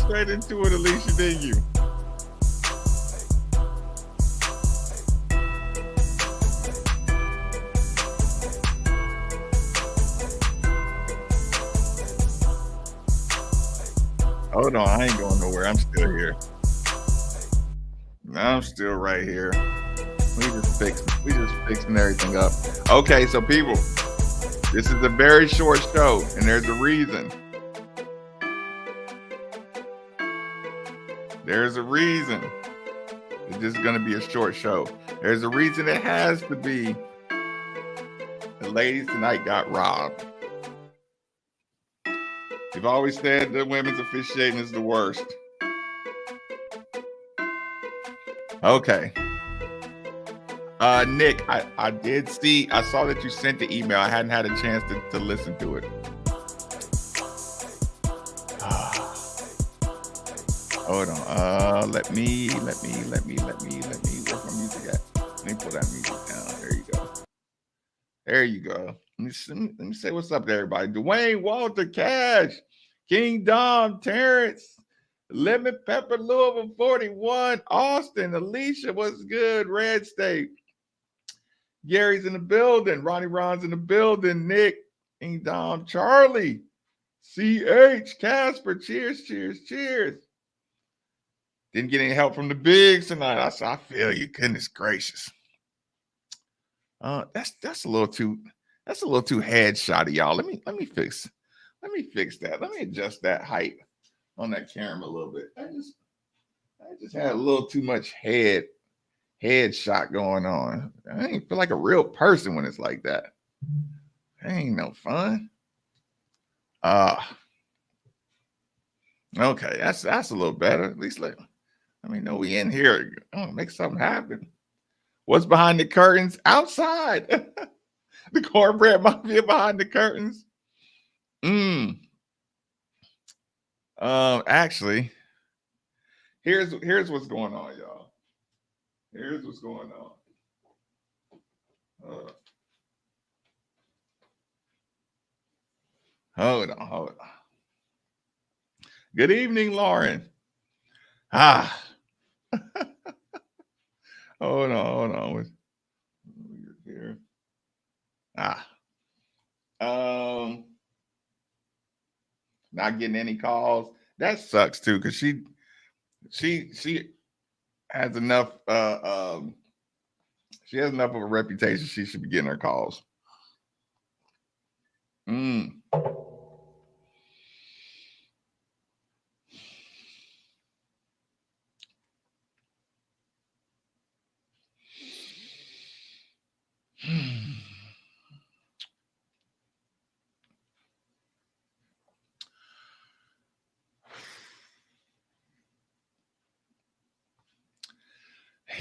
straight into it, Alicia, didn't you? Hold on, I ain't going nowhere. I'm still here. I'm still right here. We just fixing everything up. Okay, so people, this is a very short show, and there's a reason. There's a reason. This is going to be a short show. There's a reason it has to be. The ladies tonight got robbed. You've always said that women's officiating is the worst. Okay. Nick, I did see, I saw that you sent the email. I hadn't had a chance to listen to it. Hold on. Let me work my music at. Let me pull that music down. There you go. There you go. Let me say what's up to everybody. Dwayne, Walter, Cash, King Dom, Terrence, Lemon Pepper, Louisville 41, Austin, Alicia, what's good? Red State. Gary's in the building. Ronnie Ron's in the building. Nick, King Dom, Charlie, CH, Casper. Cheers, cheers, cheers. Didn't get any help from the bigs tonight. I feel you. Goodness gracious. That's a little too headshotty, y'all. Let me fix that. Let me adjust that height on that camera a little bit. I just had a little too much headshot going on. I ain't feel like a real person when it's like that. Ain't no fun. Okay, that's a little better. At least let me know we in here. Make something happen. What's behind the curtains? Outside. The cornbread mafia behind the curtains. Actually, here's what's going on, y'all. Here's what's going on. Hold on. Good evening, Lauren. Hold on. Here. Not getting any calls. That sucks too, because she has enough she has enough of a reputation. She should be getting her calls.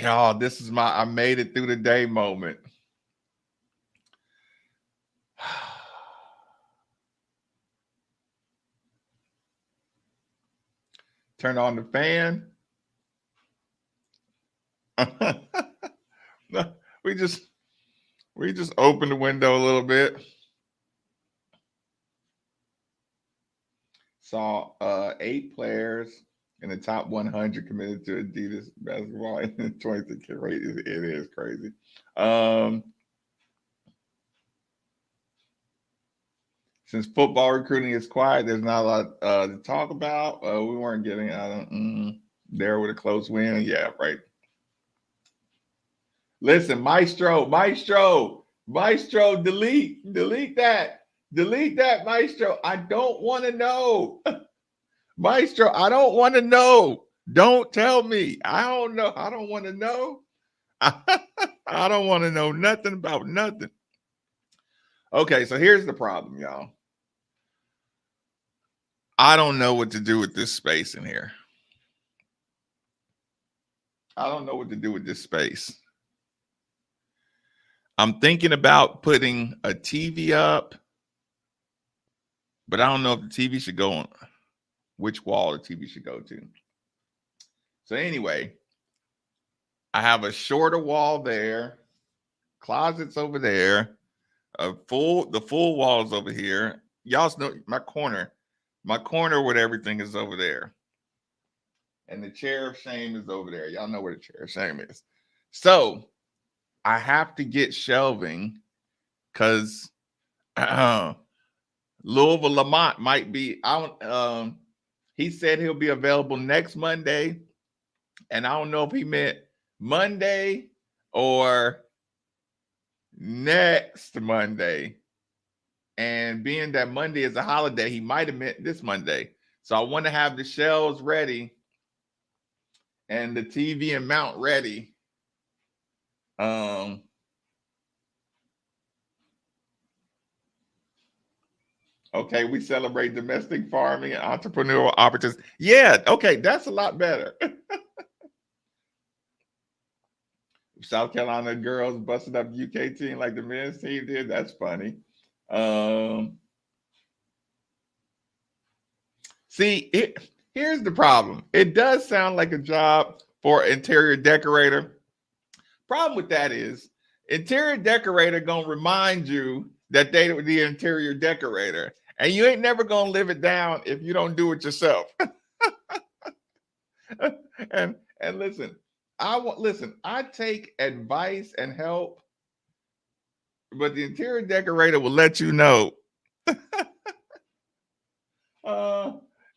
Y'all, this is my I made it through the day moment. Turn on the fan. we just opened the window a little bit. Saw 8 players in the top 100 committed to Adidas basketball in the 26th rate. It is crazy. Since football recruiting is quiet, there's not a lot to talk about. We weren't getting there with a close win. Yeah, right. Listen, Maestro, delete that. Delete that, Maestro. I don't want to know. Maestro, I don't want to know. Don't tell me. I don't know. I don't want to know. I don't want to know nothing about nothing. Okay, so here's the problem, y'all. I don't know what to do with this space in here. I don't know what to do with this space. I'm thinking about putting a TV up, but I don't know if the TV should go on which wall the TV should go to. So anyway, I have a shorter wall there, closets over there, the full walls over here. Y'all know my corner with everything is over there. and the chair of shame is over there. Y'all know where the chair of shame is. So I have to get shelving because Louisville Lamont might be out. He said he'll be available next Monday, and I don't know if he meant Monday or next Monday. And being that Monday is a holiday, he might have meant this Monday. So I want to have the shelves ready and the TV and mount ready. Okay, we celebrate domestic farming and entrepreneurial opportunities. Yeah, okay, that's a lot better. South Carolina girls busted up UK team like the men's team did. That's funny. See, here's the problem. It does sound like a job for interior decorator. Problem with that is interior decorator gonna remind you that they were the interior decorator, and you ain't never gonna live it down if you don't do it yourself. and listen, I take advice and help, but the interior decorator will let you know.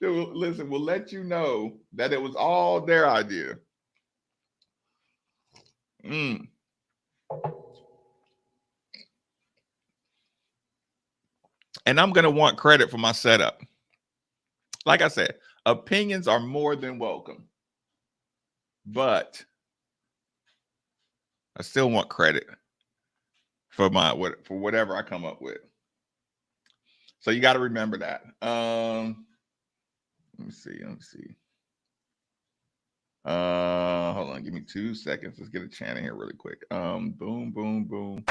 We'll let you know that it was all their idea. Mm. And I'm gonna want credit for my setup. Like I said, opinions are more than welcome, but I still want credit for for whatever I come up with. So you got to remember that. Let me see. Hold on, give me 2 seconds. Let's get a chant in here really quick. Boom, boom, boom.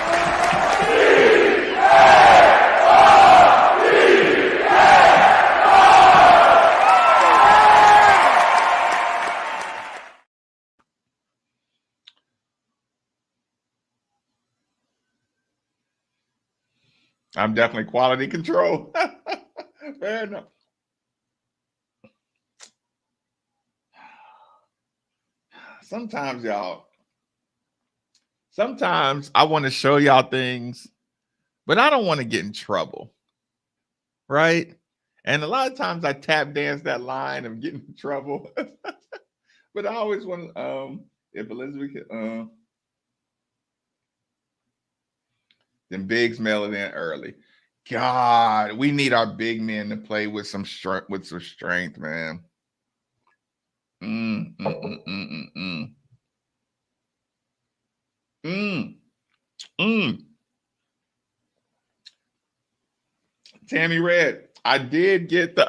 I'm definitely quality control. Fair enough. Sometimes I want to show y'all things, but I don't want to get in trouble. Right? And a lot of times I tap dance that line of getting in trouble. But I always want to, if Elizabeth could, then Biggs mail it in early. God, we need our big men to play with some strength, man. Mm, mm, mm, mm, mm, mm. Mm, mm. Tammy Red, I did get the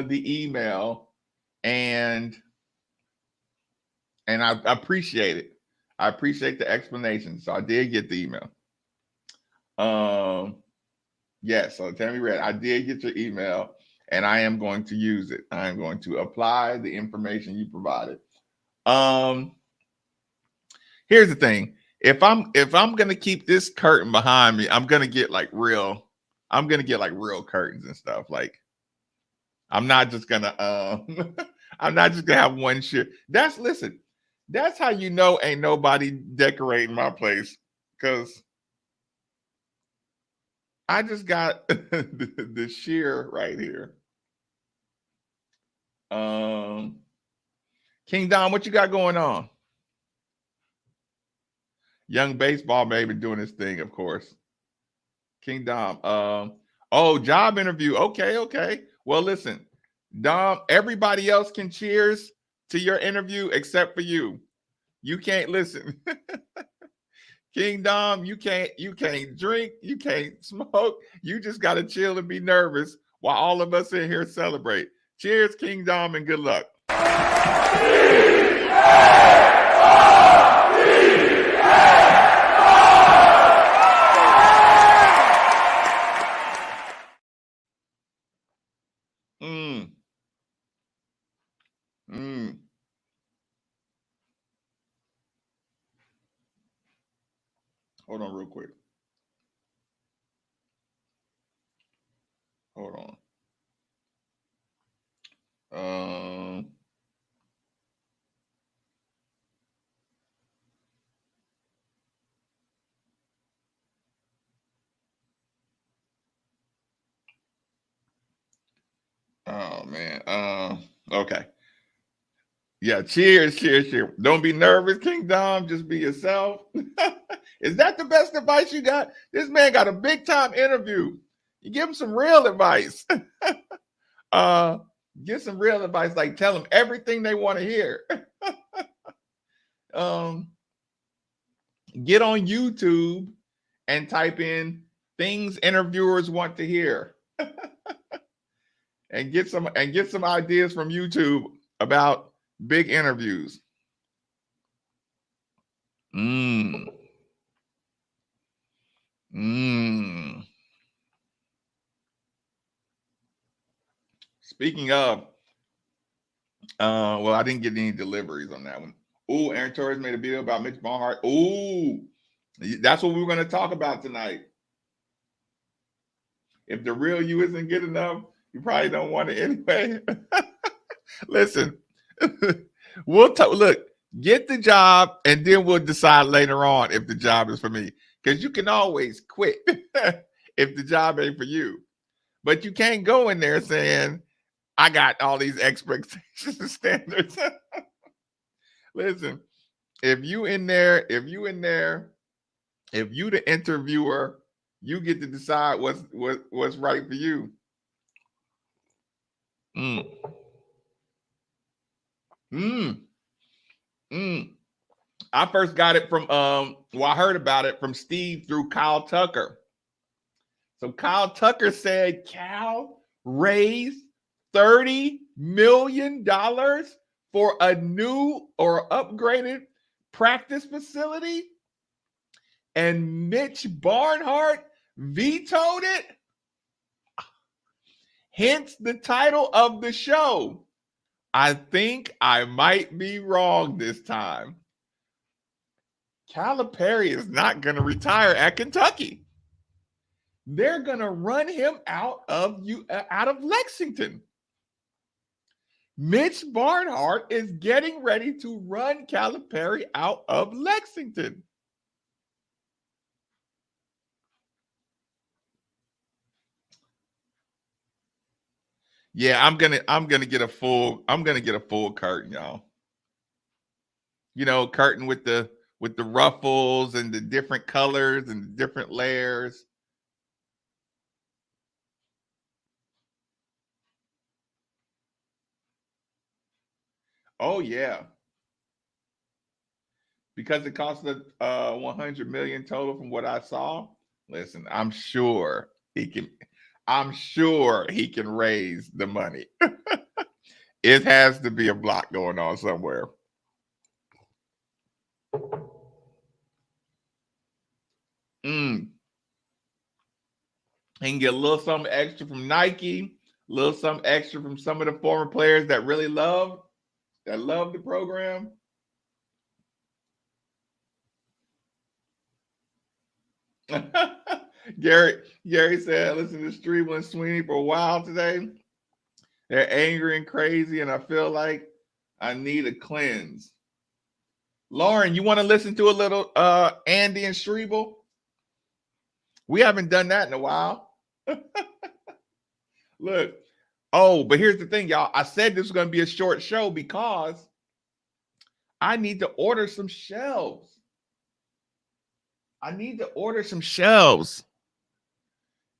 email, and I appreciate it. I appreciate the explanation. So I did get the email. Yes, so Tammy Red, I did get your email, and I am going to use it. I am going to apply the information you provided. Here's the thing. If I'm gonna keep this curtain behind me, I'm gonna get like real curtains and stuff. Like I'm not just gonna I'm not just gonna have one shirt. That's how you know ain't nobody decorating my place, because I just got the sheer right here. King Don, what you got going on? Young baseball baby doing his thing, of course. King Dom. Oh, job interview. Okay. Well, listen, Dom, everybody else can cheers to your interview except for you. You can't listen. King Dom, you can't drink, you can't smoke. You just gotta chill and be nervous while all of us in here celebrate. Cheers, King Dom, and good luck. Hold on real quick. Hold on. Oh man. Okay. Yeah, cheers, cheers, cheers. Don't be nervous, King Dom. Just be yourself. Is that the best advice you got? This man got a big time interview. You give him some real advice. uh, get some real advice, like tell them everything they want to hear. um, get on YouTube and type in things interviewers want to hear, and get some ideas from YouTube about big interviews. Mm. Mm. Speaking of, well, I didn't get any deliveries on that one. Ooh, Aaron Torres made a video about Mitch Barnhart. Ooh, that's what we were going to talk about tonight. If the real you isn't good enough, you probably don't want it anyway. Listen, we'll talk. Look, get the job, and then we'll decide later on if the job is for me. Because you can always quit if the job ain't for you. But you can't go in there saying, I got all these expectations and standards. Listen, if you the interviewer, you get to decide what's right for you. Mm. Mm. Mm. I first got it from I heard about it from Steve through Kyle Tucker. So Kyle Tucker said Cal raised $30 million for a new or upgraded practice facility, and Mitch Barnhart vetoed it. Hence the title of the show. I think I might be wrong this time. Calipari is not going to retire at Kentucky. They're going to run him out of Lexington. Mitch Barnhart is getting ready to run Calipari out of Lexington. Yeah, I'm gonna get a full curtain, y'all. You know, curtain with the ruffles and the different colors and the different layers. Oh yeah. Because it cost us 100 million total from what I saw. Listen, I'm sure he can raise the money. It has to be a block going on somewhere. He can get a little something extra from Nike, a little something extra from some of the former players that really love the program. Gary said, listen to Streeble and Sweeney for a while today. They're angry and crazy, and I feel like I need a cleanse. Lauren, you want to listen to a little Andy and Streeble? We haven't done that in a while. Look. Oh, but here's the thing, y'all. I said this was going to be a short show because I need to order some shelves.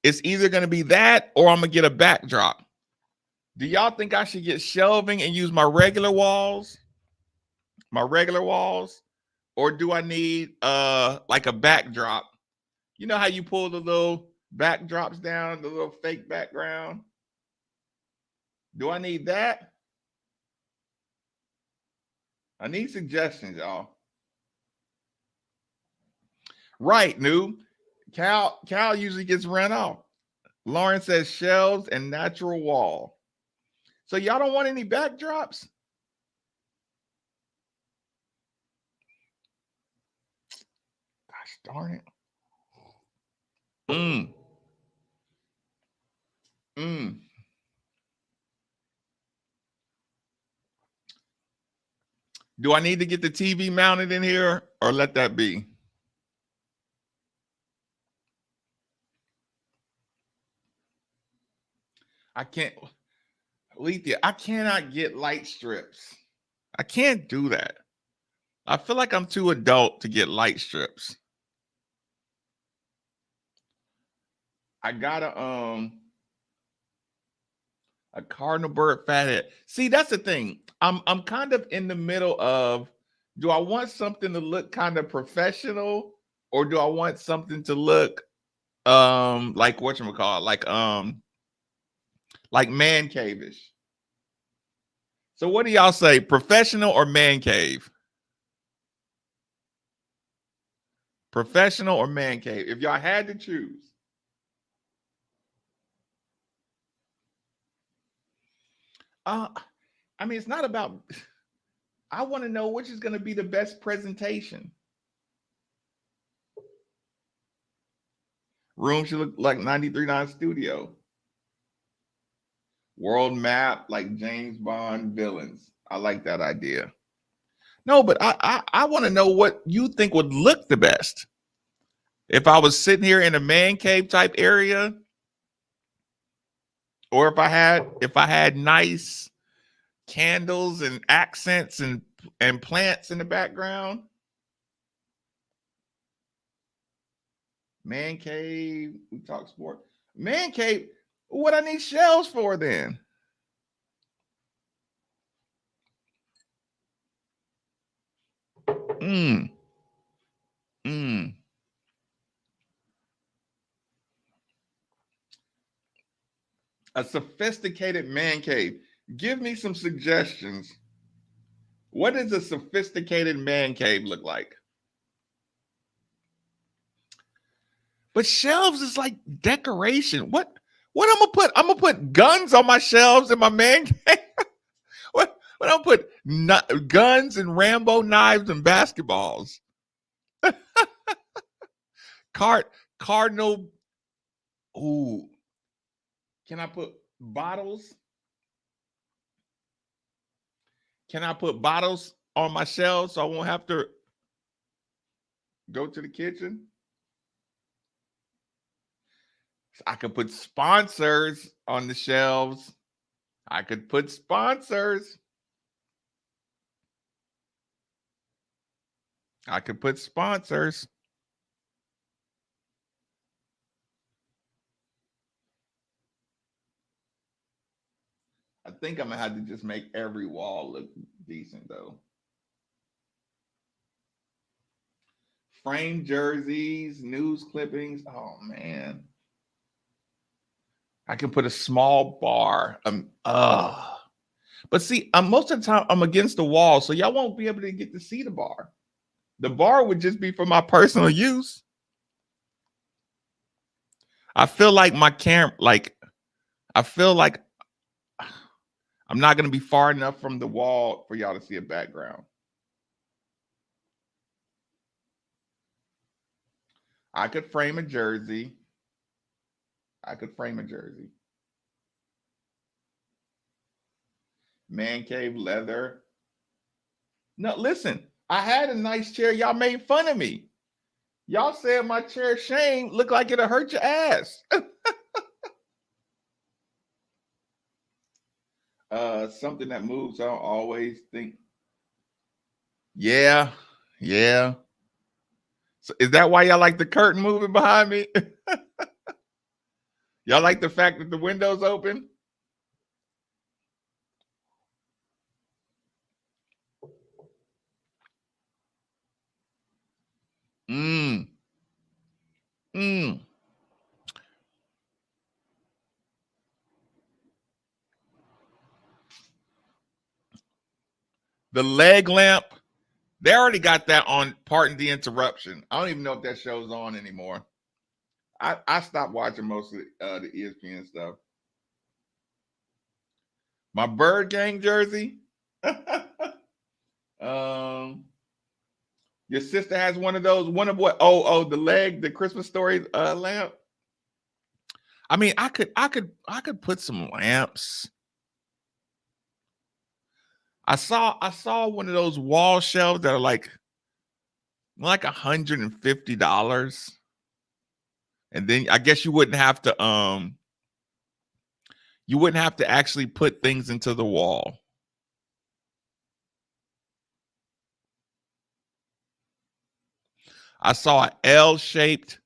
It's either going to be that or I'm going to get a backdrop. Do y'all think I should get shelving and use my regular walls? Or do I need like a backdrop? You know how you pull the little backdrops down, the little fake background? Do I need that? I need suggestions, y'all. Right, Noob. Cal usually gets run off. Lauren says shelves and natural wall. So y'all don't want any backdrops? Gosh darn it. Do I need to get the TV mounted in here or let that be? I can't. Lethea, I cannot get light strips. I can't do that. I feel like I'm too adult to get light strips. I got a cardinal bird fathead. See, that's the thing. I'm kind of in the middle of, do I want something to look kind of professional, or do I want something to look like whatchamacallit, like man cave-ish? So what do y'all say, professional or man cave? Professional or man cave? If y'all had to choose. I mean, it's not about, I want to know which is going to be the best presentation. Room should look like 93.9 Studio. World map like James Bond villains. I like that idea. No, but I want to know what you think would look the best. If I was sitting here in a man cave type area, or if I had nice candles and accents and plants in the background. Man cave, we talk sport. Man cave, what I need shelves for then? A sophisticated man cave. Give me some suggestions. What does a sophisticated man cave look like? But shelves is like decoration. What I'm gonna put? I'm gonna put guns on my shelves in my man cave. What I'm gonna put guns and Rambo knives and basketballs. Cardinal. Ooh. Can I put bottles? Can I put bottles on my shelves so I won't have to go to the kitchen? I could put sponsors on the shelves. I could put sponsors. I could put sponsors. I think I'm gonna have to just make every wall look decent though. Frame jerseys, news clippings. Oh man. I can put a small bar. But see, most of the time I'm against the wall, so y'all won't be able to get to see the bar. The bar would just be for my personal use. I feel like my camera, I feel like I'm not going to be far enough from the wall for y'all to see a background. I could frame a jersey. Man cave leather. No, listen, I had a nice chair. Y'all made fun of me. Y'all said my chair shame looked like it'll hurt your ass. Something that moves. I don't always think. Yeah. So is that why y'all like the curtain moving behind me? Y'all like the fact that the window's open? The leg lamp, they already got that on Pardon the Interruption. I don't even know if that show's on anymore. I stopped watching most of the ESPN stuff. My Bird Gang jersey. Your sister has one of those. One of what? The Christmas Story lamp. I mean, I could put some lamps. I saw one of those wall shelves that are like $150. And then I guess you wouldn't have to You wouldn't have to actually put things into the wall. I saw an L-shaped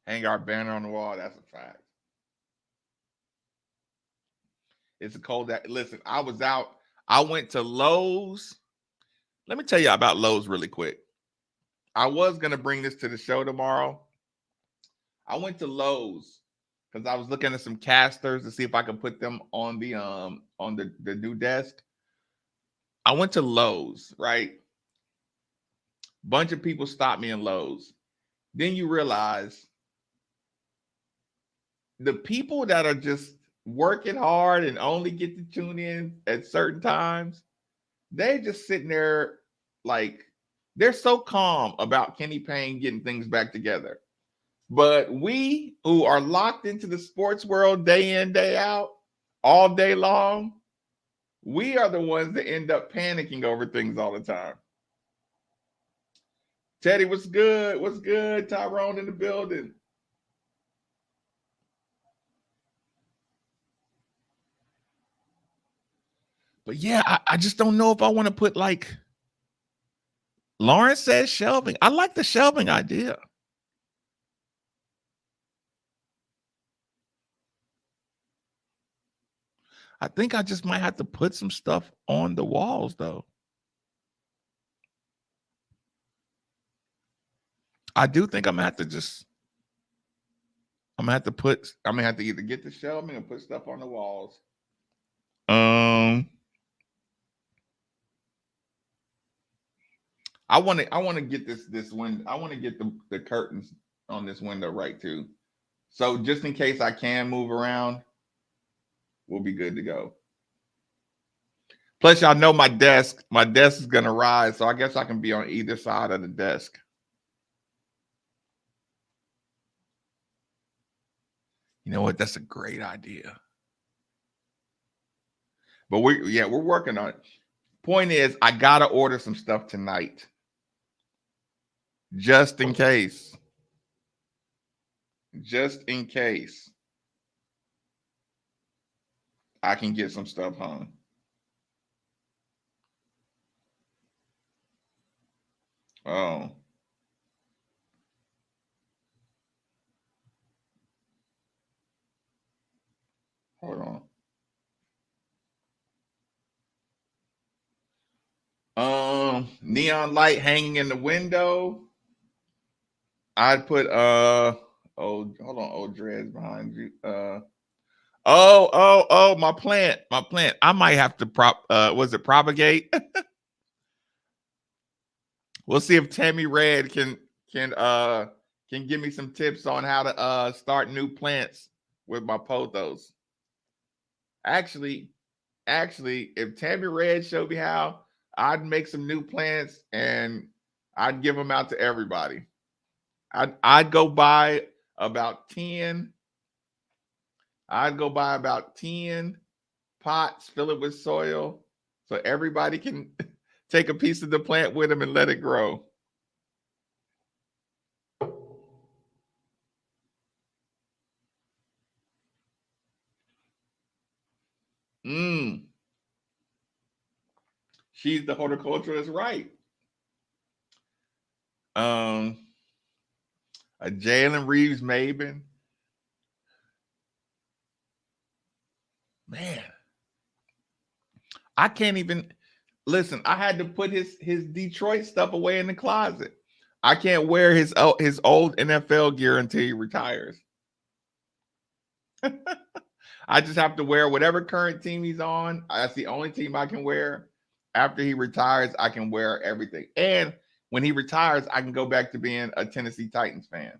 hang our banner on the wall. That's a fact. It's a cold that listen, I was out. I went to Lowe's. Let me tell you about Lowe's really quick. I was gonna bring this to the show tomorrow. I went to Lowe's because I was looking at some casters to see if I could put them on the new desk. I went to Lowe's, right? Bunch of people stopped me in Lowe's. Then you realize the people that are just working hard and only get to tune in at certain times, they just sitting there like they're so calm about Kenny Payne getting things back together. But we who are locked into the sports world day in, day out, all day long, we are the ones that end up panicking over things all the time. Teddy, what's good? What's good? Tyrone in the building. But yeah, I just don't know if I want to put like Lawrence says shelving. I like the shelving idea. I think I just might have to put some stuff on the walls though. I do think I'm gonna have to either get the shelving or put stuff on the walls. I want to get this window. I want to get the curtains on this window right too. So just in case I can move around, we'll be good to go. Plus, y'all know my desk is gonna rise, so I guess I can be on either side of the desk. You know what? That's a great idea. But we're working on it. Point is, I gotta order some stuff tonight. Just in case. Just in case I can get some stuff hung. Oh. Hold on. Neon light hanging in the window. I'd put hold on, old dreads behind you. My plant. I might have to propagate? We'll see if Tammy Red can give me some tips on how to start new plants with my pothos. Actually, if Tammy Red showed me how, I'd make some new plants and I'd give them out to everybody. I'd go buy about 10. I'd go buy about 10 pots, fill it with soil, so everybody can take a piece of the plant with them and let it grow. She's the horticulturalist, right? A Jalen Reeves Maven. Man, I can't even listen. I had to put his Detroit stuff away in the closet. I can't wear his old NFL gear until he retires. I just have to wear whatever current team he's on. That's the only team I can wear. After he retires, I can wear everything. And when he retires, I can go back to being a Tennessee Titans fan.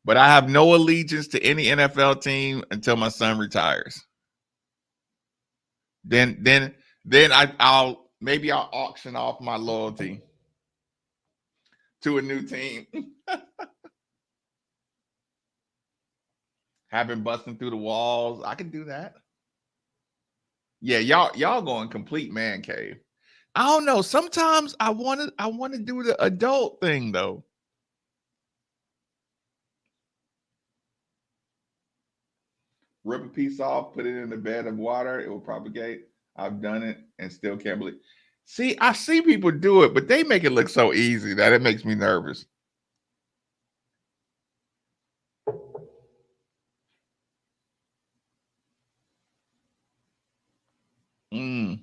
But I have no allegiance to any NFL team until my son retires. Then I'll auction off my loyalty to a new team. Have him busting through the walls. I can do that. Yeah, y'all going complete man cave. I don't know. Sometimes I want to do the adult thing though. rip a piece off, put it in a bed of water, it will propagate. I've done it and still can't believe. See, I see people do it, but they make it look so easy that it makes me nervous. Mm,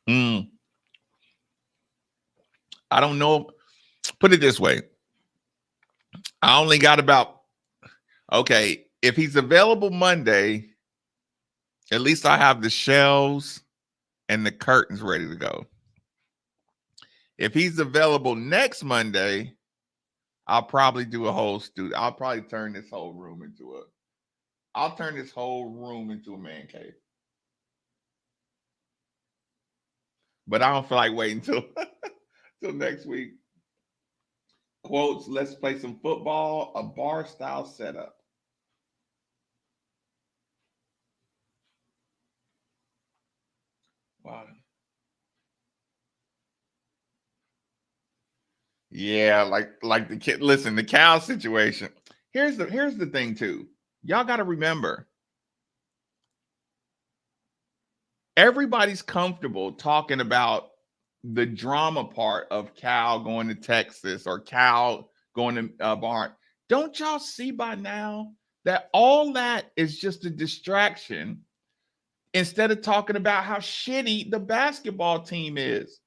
mm. I don't know. Put it this way. I only got about, okay, if he's available Monday, at least I have the shelves and the curtains ready to go. If he's available next Monday, I'll probably do a whole studio. I'll probably turn this whole room into a, I'll turn this whole room into a man cave. But I don't feel like waiting till till next week. Quotes, let's play some football, a bar style setup. Wow. Yeah, like the kid. Listen, the cow situation. Here's the thing too. Y'all got to remember, everybody's comfortable talking about the drama part of Cal going to Texas or Cal going to Barn. Don't y'all see by now that all that is just a distraction instead of talking about how shitty the basketball team is?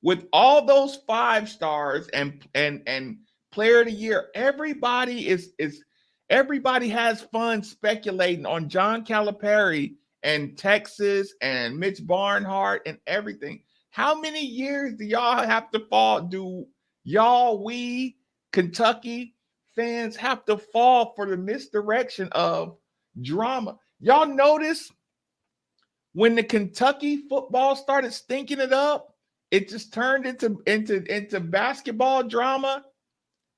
With all those 5 stars and player of the year, everybody has fun speculating on John Calipari and Texas and Mitch Barnhart and everything. How many years do y'all have to fall? Do y'all, we Kentucky fans, have to fall for the misdirection of drama? Y'all notice when the Kentucky football started stinking it up, it just turned into basketball drama.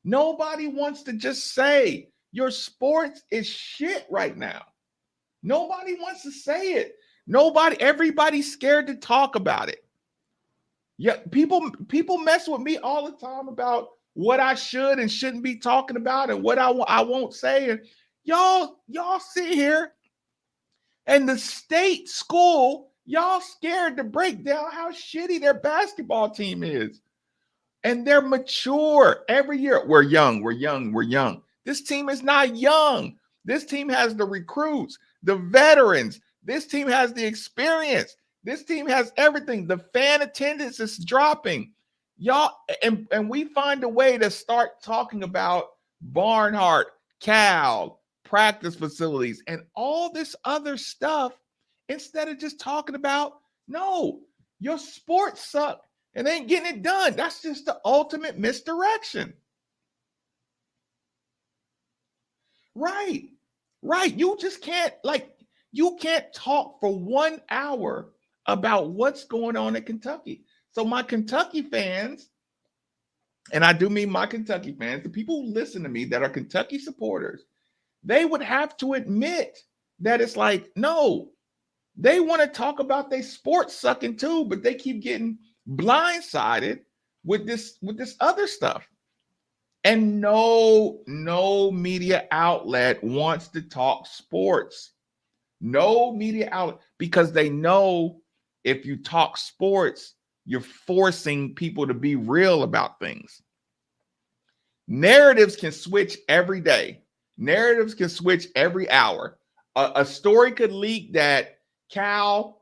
Nobody wants to just say your sports is shit right now. Nobody wants to say it. Everybody's scared to talk about it. Yeah, people mess with me all the time about what I should and shouldn't be talking about and what I won't say. And y'all sit here and the state school, y'all scared to break down how shitty their basketball team is. And they're mature every year. We're young. This team is not young. This team has the recruits, the veterans. This team has the experience. This team has everything. The fan attendance is dropping. Y'all, and we find a way to start talking about Barnhart, Cal, practice facilities, and all this other stuff instead of just talking about, no, your sports suck and ain't getting it done. That's just the ultimate misdirection. Right. You just can't, you can't talk for 1 hour about what's going on in Kentucky. So my Kentucky fans, and I do mean my Kentucky fans, the people who listen to me that are Kentucky supporters, they would have to admit that it's like, no, they want to talk about their sports sucking too, but they keep getting blindsided with this other stuff. And no media outlet wants to talk sports. No media outlet, because they know if you talk sports, you're forcing people to be real about things. Narratives can switch every day. Narratives can switch every hour. A story could leak that Cal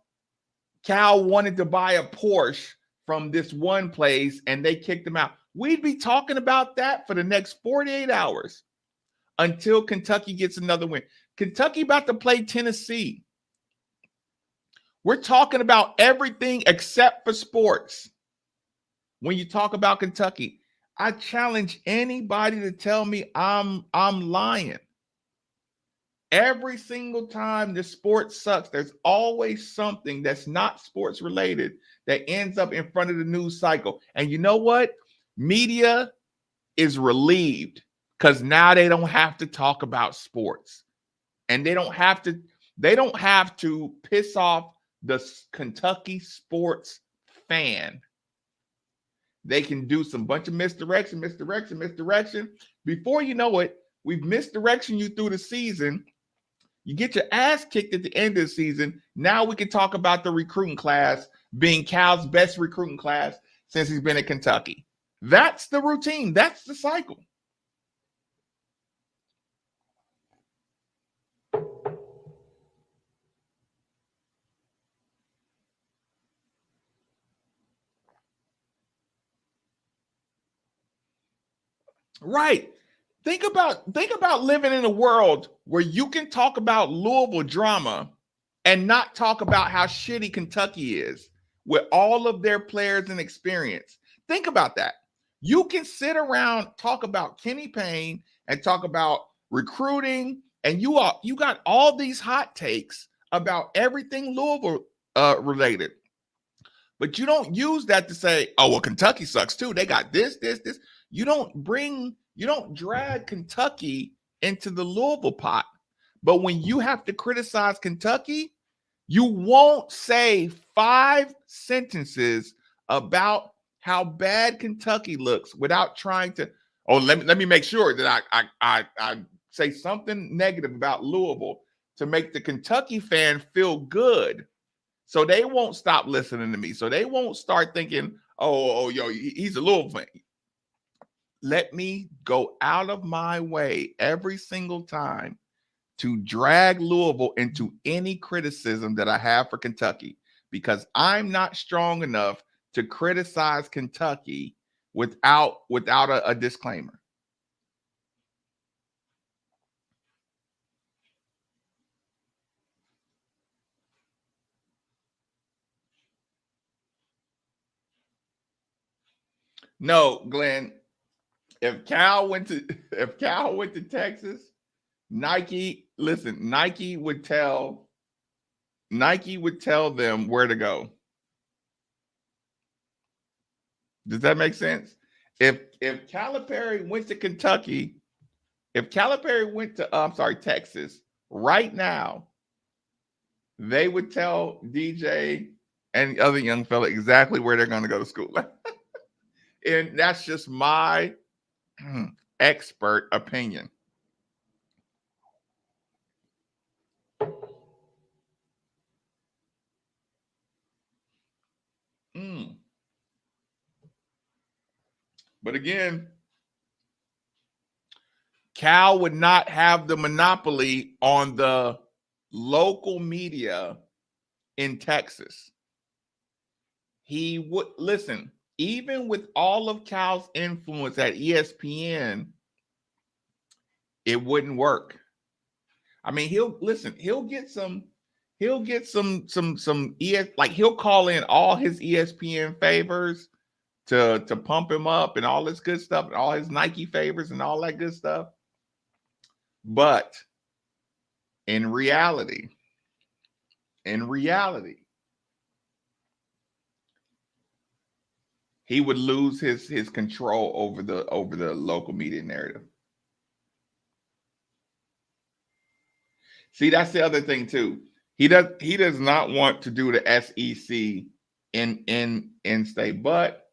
wanted to buy a Porsche from this one place and they kicked him out. We'd be talking about that for the next 48 hours until Kentucky gets another win. Kentucky about to play Tennessee. We're talking about everything except for sports. When you talk about Kentucky, I challenge anybody to tell me I'm lying. Every single time the sport sucks, there's always something that's not sports related that ends up in front of the news cycle. And you know what? Media is relieved because now they don't have to talk about sports. And they don't have to piss off the Kentucky sports fan. They can do some bunch of misdirection. Before you know it, We've misdirection you through the season. You get your ass kicked at the end of the season. Now we can talk about the recruiting class being Cal's best recruiting class since he's been at Kentucky. That's the routine. That's the cycle. Right. Think about living in a world where you can talk about Louisville drama and not talk about how shitty Kentucky is with all of their players and experience. Think about that. You can sit around, talk about Kenny Payne and talk about recruiting, and you got all these hot takes about everything Louisville related. But you don't use that to say, oh, well, Kentucky sucks too. They got this, this, this. You don't drag Kentucky into the Louisville pot. But when you have to criticize Kentucky, you won't say 5 sentences about how bad Kentucky looks without trying to, oh, let me make sure that I say something negative about Louisville to make the Kentucky fan feel good. So they won't stop listening to me. So they won't start thinking, oh, yo, he's a Louisville fan. Let me go out of my way every single time to drag Louisville into any criticism that I have for Kentucky, because I'm not strong enough to criticize Kentucky without a disclaimer. No, Glenn, if Cal went to Texas, Nike would tell them where to go. Does that make sense? If Calipari went to Kentucky, if Calipari went to Texas right now, they would tell DJ and the other young fella exactly where they're going to go to school. And that's just my expert opinion. But again, Cal would not have the monopoly on the local media in Texas. He would listen, even with all of Cal's influence at ESPN, it wouldn't work. I mean, he'll get some like he'll call in all his ESPN favors to pump him up and all this good stuff and all his Nike favors and all that good stuff. But in reality, he would lose his control over the local media narrative. See, that's the other thing too. He does not want to do the SEC in state, but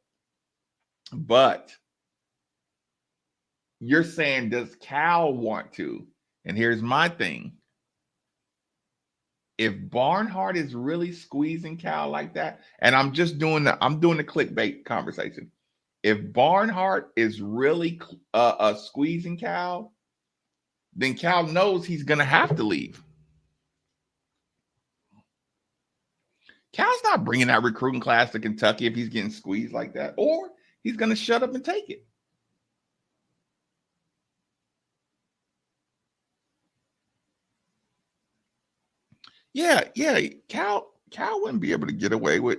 you're saying, does Cal want to? And here's my thing. If Barnhart is really squeezing Cal like that, and I'm doing the clickbait conversation. If Barnhart is really squeezing Cal, then Cal knows he's going to have to leave. Cal's not bringing that recruiting class to Kentucky if he's getting squeezed like that, or he's going to shut up and take it. Yeah. Cal wouldn't be able to get away with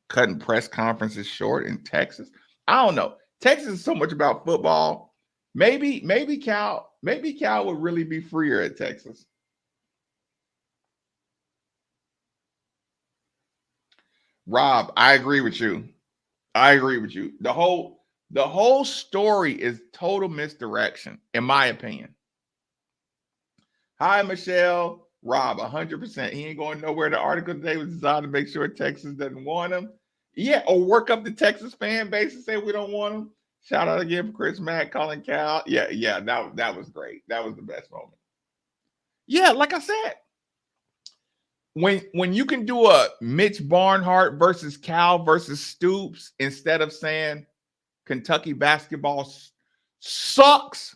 cutting press conferences short in Texas. I don't know. Texas is so much about football. Maybe Cal would really be freer at Texas. Rob, I agree with you. The whole story is total misdirection, in my opinion. Hi, Michelle. Rob, 100%. He ain't going nowhere. The article today was designed to make sure Texas doesn't want him. Yeah, or work up the Texas fan base and say we don't want him. Shout out again for Chris Mack calling Cal. Yeah, that was great. That was the best moment. Yeah, like I said, when you can do a Mitch Barnhart versus Cal versus Stoops instead of saying Kentucky basketball sucks,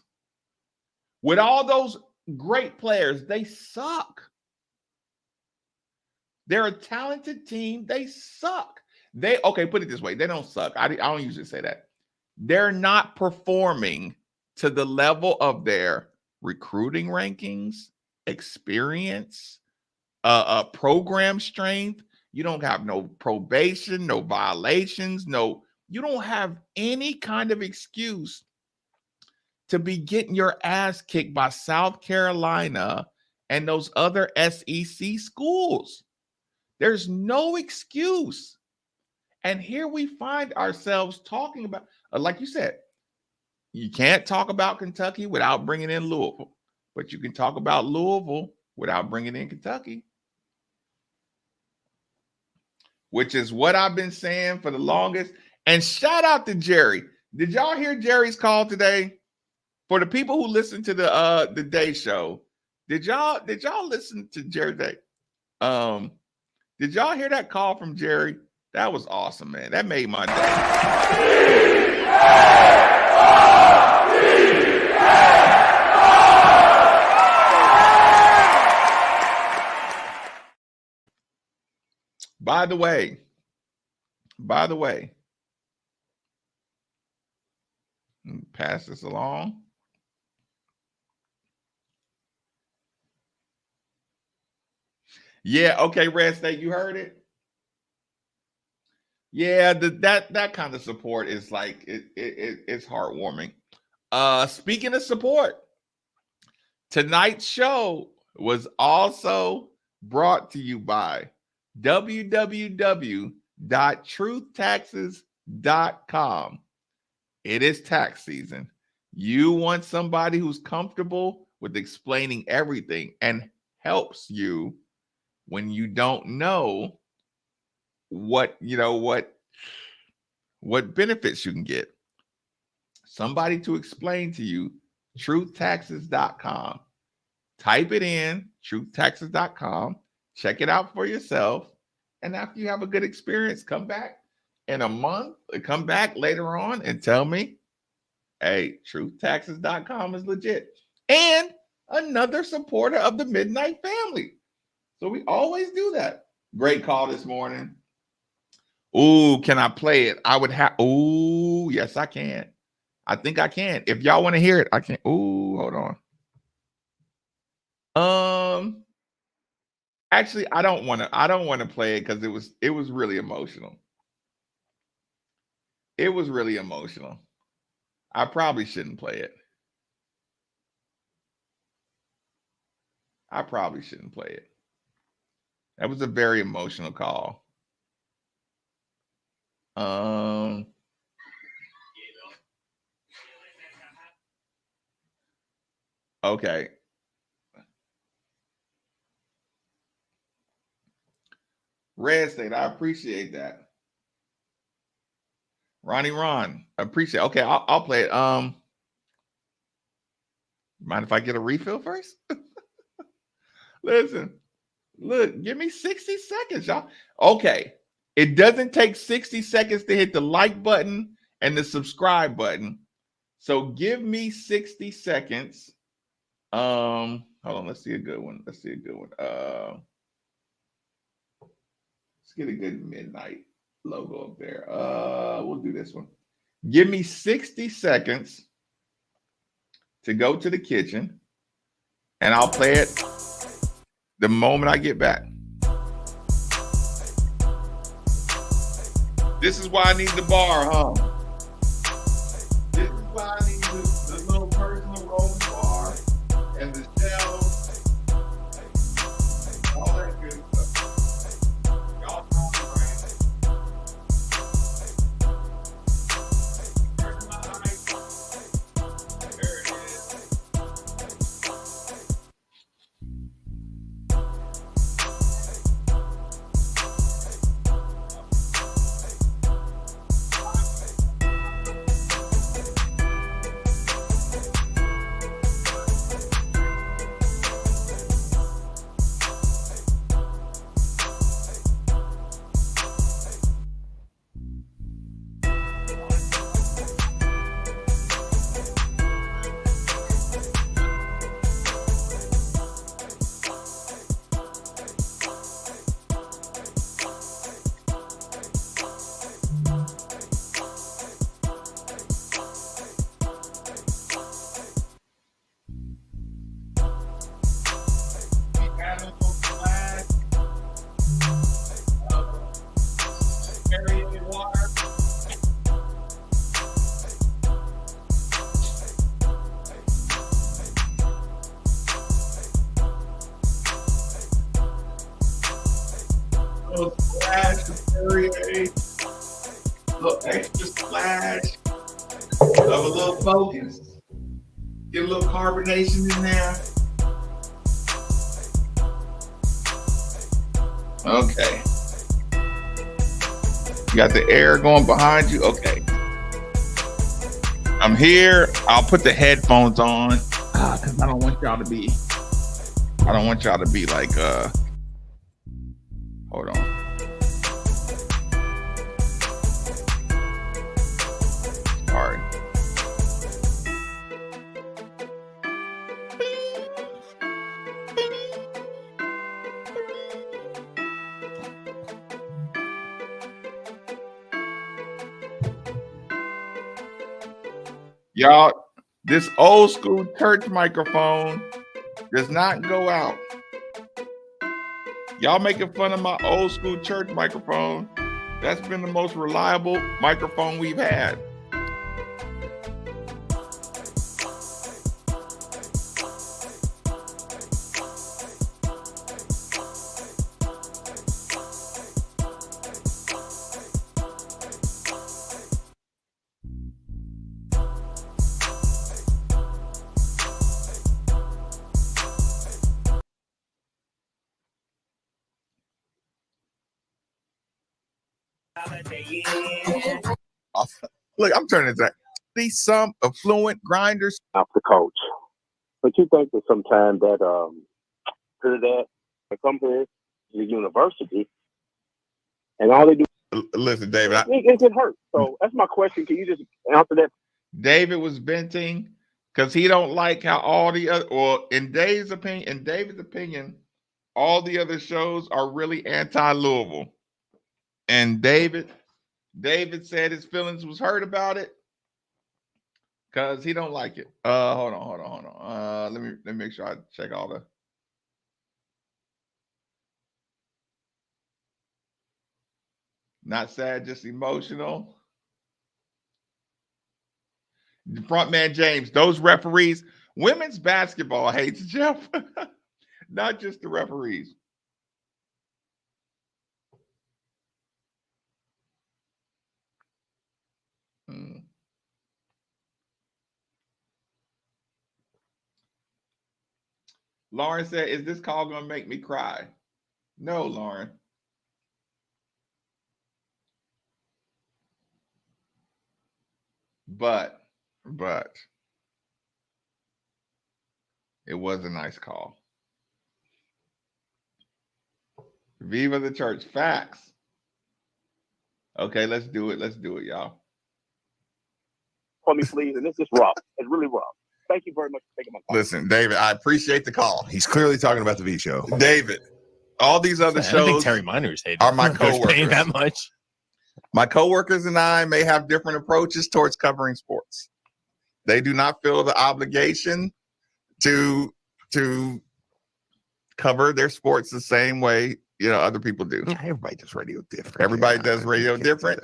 with all those great players, they suck. They're a talented team. They suck. Okay, put it this way. They don't suck. I don't usually say that. They're not performing to the level of their recruiting rankings, experience, program strength. You don't have no probation, no violations, you don't have any kind of excuse to be getting your ass kicked by South Carolina and those other SEC schools. There's no excuse. And here we find ourselves talking about, like you said, you can't talk about Kentucky without bringing in Louisville, but you can talk about Louisville without bringing in Kentucky, which is what I've been saying for the longest. And shout out to Jerry. Did y'all hear Jerry's call today? For the people who listen to the Day Show, did y'all listen to Jerry Day? Did y'all hear that call from Jerry? That was awesome, man. That made my day. By the way, pass this along. Yeah, okay, Red State, you heard it? Yeah, that kind of support is like it's heartwarming. Speaking of support, tonight's show was also brought to you by www.truthtaxes.com. It is tax season. You want somebody who's comfortable with explaining everything and helps you when you don't know what benefits you can get. Somebody to explain to you. Truthtaxes.com. Type it in, truthtaxes.com. Check it out for yourself. And after you have a good experience, come back in a month, come back later on and tell me, hey, truthtaxes.com is legit. And another supporter of the Midnight Family. So we always do that. Great call this morning. Ooh, can I play it? I would have. Ooh, yes, I can. I think I can. If y'all want to hear it, I can. Ooh, hold on. Actually, I don't want to play it because it was really emotional. It was really emotional. I probably shouldn't play it. I probably shouldn't play it. That was a very emotional call. Okay. Red State, I appreciate that. Ronnie Ron, I appreciate it. Okay, I'll play it. Mind if I get a refill first? Listen, look, give me 60 seconds, y'all. Okay. It doesn't take 60 seconds to hit the like button and the subscribe button. So give me 60 seconds. Hold on, let's see a good one. Let's get a good midnight logo up there. We'll do this one. Give me 60 seconds to go to the kitchen, and I'll play it the moment I get back. This is why I need the bar, huh? This is why I need the little personal rolling bar and the shelves, all that good stuff. Y'all know the brand. Where's my mic? There it is. little splash of Perrier, a little extra splash of a little focus. Get a little carbonation in there. Okay. You got the air going behind you. Okay. I'm here. I'll put the headphones on because I don't want y'all to be like hold on. Sorry. Y'all, this old school church microphone does not go out. Y'all making fun of my old school church microphone. That's been the most reliable microphone we've had. Look, I'm turning that. These some affluent grinders. Off the coach. But you think that sometimes that they come here to the university and all they do. Listen, David, it get hurt. So that's my question. Can you just answer that? David was venting because he don't like how all the other, or in Dave's opinion, all the other shows are really anti-Louisville. And David said his feelings was hurt about it because he don't like it. Hold on. Let me make sure I check all the. Not sad, just emotional. Front man James, those referees, women's basketball hates Jeff, not just the referees. Lauren said, is this call going to make me cry? No, Lauren. But it was a nice call. Viva the church. Facts. Okay, let's do it, y'all. For me, please. And this is rough. It's really rough. Thank you very much for taking my call. Listen, David, I appreciate the call. He's clearly talking about the V show. David, all these other shows I think Terry Miners are my coworkers. Paying that much. My coworkers and I may have different approaches towards covering sports. They do not feel the obligation to cover their sports the same way other people do. Everybody does radio different. Everybody does radio different.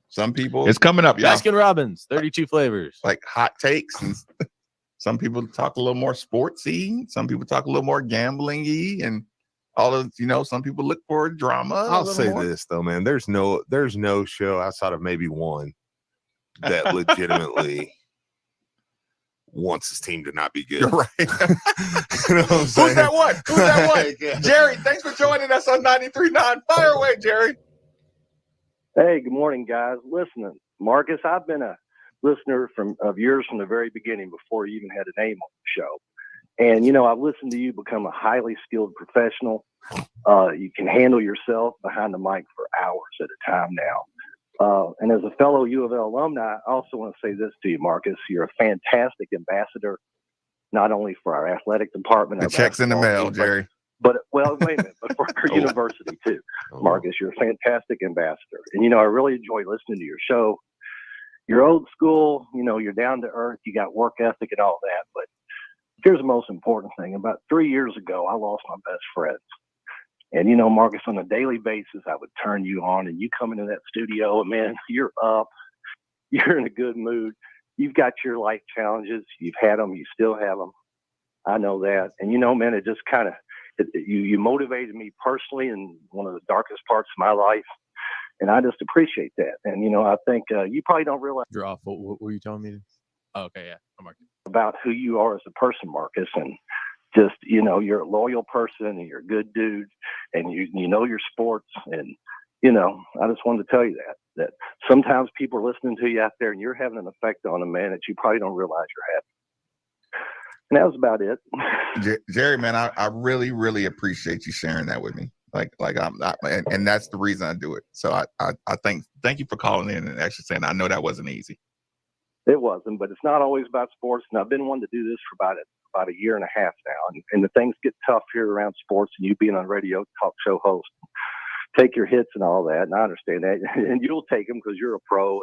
Some people, it's coming up, y'all. Baskin Robbins, 32 flavors. Like hot takes. And some people talk a little more sportsy. Some people talk a little more gambling-y, and all of some people look for drama. I'll say this though, man. There's no show outside of maybe one that legitimately wants his team to not be good. You're right. You know what I'm saying? Who's that one? Yeah. Jerry, thanks for joining us on 93.9. Fire away, Jerry. Hey, good morning, guys. Listen, Marcus, I've been a listener of yours from the very beginning before you even had a name on the show. And, I've listened to you become a highly skilled professional. You can handle yourself behind the mic for hours at a time now. And as a fellow U of L alumni, I also want to say this to you, Marcus. You're a fantastic ambassador, not only for our athletic department. The check's in the mail, Jerry. But wait a minute, but for our university too. Marcus, you're a fantastic ambassador. And, I really enjoy listening to your show. You're old school, you're down to earth, you got work ethic and all that. But here's the most important thing. About 3 years ago, I lost my best friend. And, Marcus, on a daily basis, I would turn you on and you come into that studio and, man, you're up. You're in a good mood. You've got your life challenges. You've had them. You still have them. I know that. And, man, it just kind of You motivated me personally in one of the darkest parts of my life, and I just appreciate that. And I think you probably don't realize You're off. What were you telling me? Oh, okay, yeah, I'm Marcus. About who you are as a person, Marcus, and just you're a loyal person and you're a good dude, and you know your sports, and I just wanted to tell you that sometimes people are listening to you out there, and you're having an effect on them, man, that you probably don't realize you're having. And that was about it. Jerry, man, I really, really appreciate you sharing that with me. And that's the reason I do it. So I thank you for calling in and actually saying I know that wasn't easy. It wasn't, but it's not always about sports. And I've been wanting to do this for about a year and a half now. And the things get tough here around sports, and you being on radio talk show host, take your hits and all that. And I understand that. And you'll take them because you're a pro.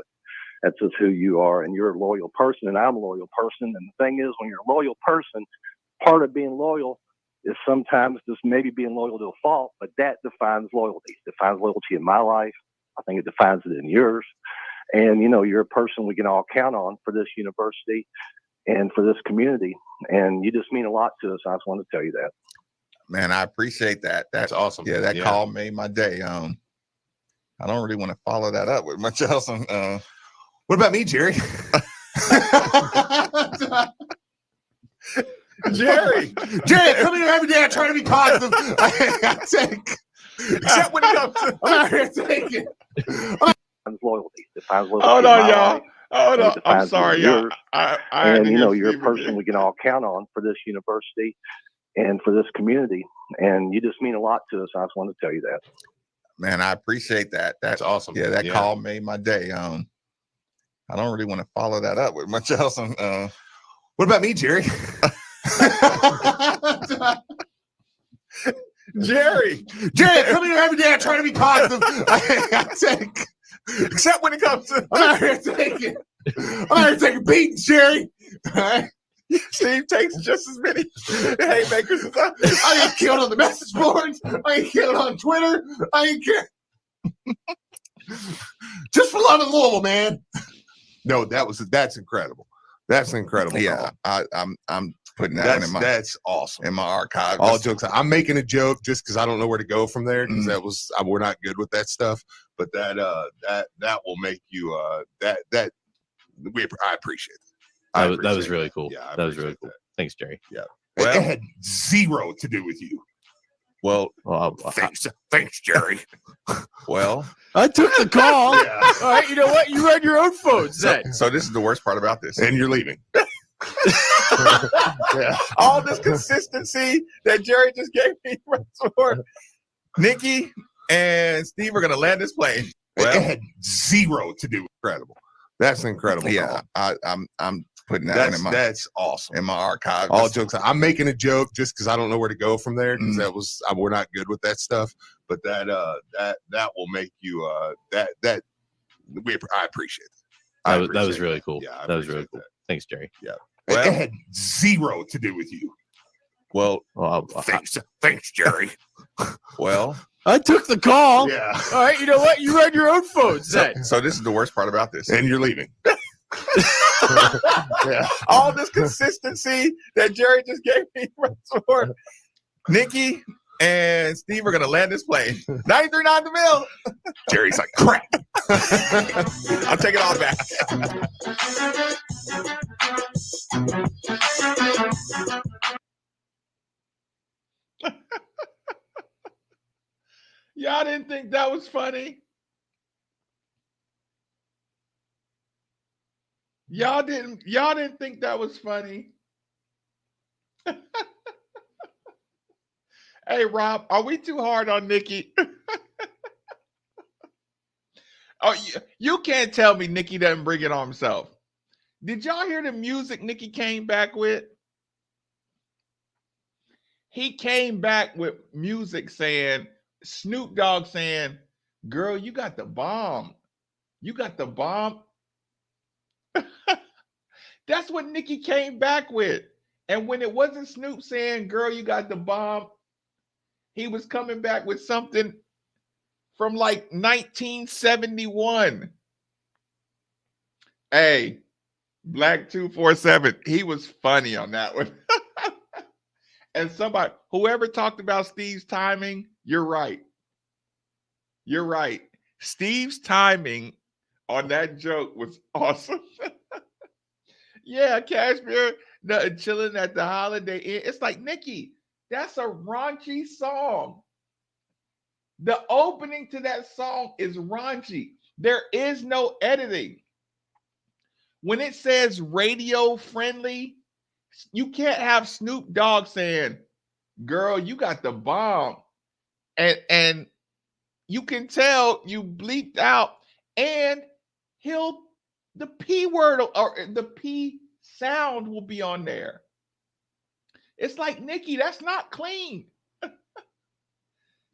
That's just who you are, and you're a loyal person, and I'm a loyal person. And the thing is, when you're a loyal person, part of being loyal is sometimes just maybe being loyal to a fault, but that defines loyalty. It defines loyalty in my life. I think it defines it in yours. And, you're a person we can all count on for this university and for this community. And you just mean a lot to us. I just wanted to tell you that. Man, I appreciate that. That's awesome. Yeah, that call made my day. I don't really want to follow that up with much else. What about me, Jerry? Jerry, I come here every day. I try to be positive. I take, except when it comes to, I'm out here taking. Loyalty. Defines loyalty. Hold on, y'all. Hold on. I'm sorry, y'all. And you're a person we can all count on for this university and for this community. And you just mean a lot to us. I just wanted to tell you that. Man, I appreciate that. That's awesome. Yeah, that call made my day. I don't really want to follow that up with much else. What about me, Jerry? Jerry, I come here every day. I try to be positive. I take, except when it comes to, I'm out here taking beatings, Jerry. Steve takes just as many haymakers as I get killed on the message boards. I get killed on Twitter. I get just for loving Louisville, man. No, that's incredible. That's incredible. Yeah, I'm putting that in that's awesome in my archive. All jokes. I'm making a joke just because I don't know where to go from there because we're not good with that stuff. But that will make you I appreciate it. That was really cool. Yeah, that was really cool. Thanks, Jerry. Yeah. Well, it had zero to do with you. Well, thanks, Jerry. Well, I took the call. Yeah. All right, you know what? You read your own phone. So this is the worst part about this. And you're leaving. Yeah. All this consistency that Jerry just gave me for Nikki and Steve are going to land this plane. Well, it had zero to do with incredible. That's incredible. Yeah, I'm putting that in that's awesome in my archive. All jokes. I'm making a joke just because I don't know where to go from there because we're not good with that stuff. But that will make you I appreciate it. That was really cool. Yeah, that was really cool. Thanks, Jerry. Yeah. Well, it had zero to do with you. Well, thanks, Jerry. Well, I took the call. Yeah. All right, you know what? You read your own phone. So this is the worst part about this. And you're leaving. Yeah. All this consistency that Jerry just gave me for Nikki and Steve are going to land this plane. 93.9 The Mill. Jerry's like, crap. I'll take it all back. Y'all didn't think that was funny? Y'all didn't think that was funny? Hey, Rob, are we too hard on Nikki? Oh, you can't tell me Nikki doesn't bring it on himself. Did y'all hear the music Nikki came back with? He came back with music saying, Snoop Dogg saying, girl, you got the bomb. You got the bomb. That's what Nikki came back with. And when it wasn't Snoop saying, girl, you got the bomb, he was coming back with something from like 1971. Hey, Black 247, he was funny on that one. And somebody, whoever talked about Steve's timing, you're right. You're right. Steve's timing on that joke was awesome. Yeah, Cashmere chilling at the Holiday Inn. It's like, Nikki, that's a raunchy song. The opening to that song is raunchy. There is no editing. When it says radio friendly, you can't have Snoop Dogg saying, girl, you got the bomb. And you can tell you bleeped out, and the P word or the P sound will be on there. It's like, Nikki, that's not clean.